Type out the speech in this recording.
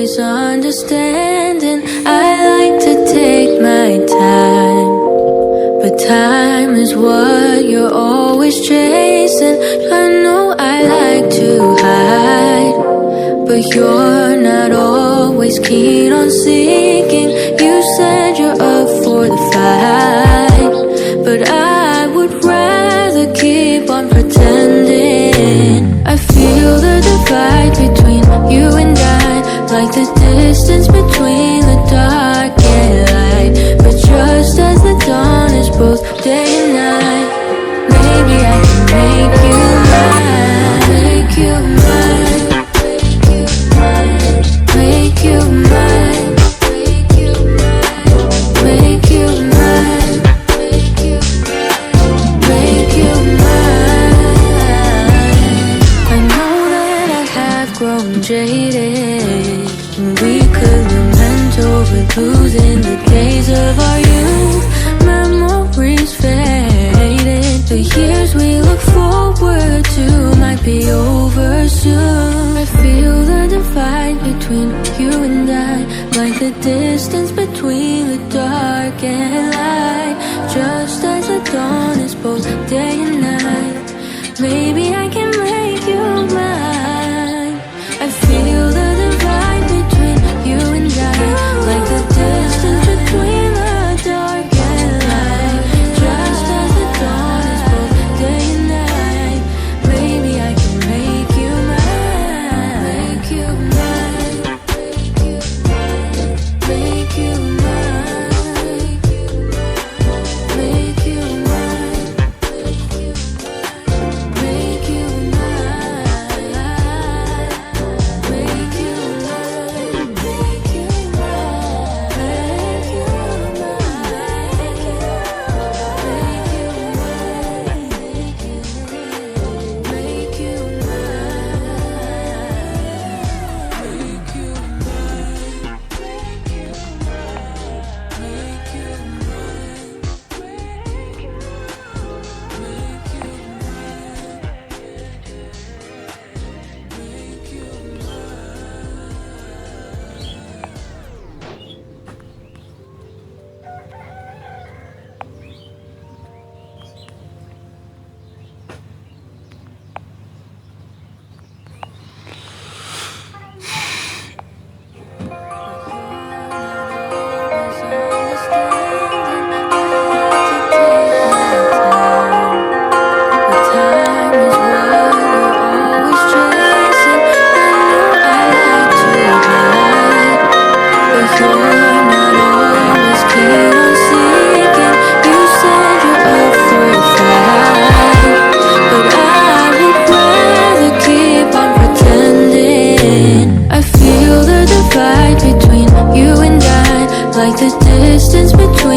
always understanding. I like to take my time, but time is what you're always chasing. I know I like to hide, but you're not always keen on seeking. You said you're up for the fight, but I would rather keep on pretending. I feel the divide between you and I, like the distance between the dark and light. But just as the dawn is both day and night, maybe I can make you mine. Make you mine. Make you mine. Make you mine. Make you mine. I know that I have grown jaded, and we could lament over losing the days of our youth. Memories faded, the years we look forward to might be over soon. I feel the divide between you and I, like the distance between the dark and light. Just as the dawn is both day and night, maybe I can make you mine. I feel the divide between you and I, like the distance between the dark and light. Just as the dawn is both day and night, maybe I can make you mine. Make you mine. Make you mine. Make you mine. Make you mine. Make you mine. Make you like the distance between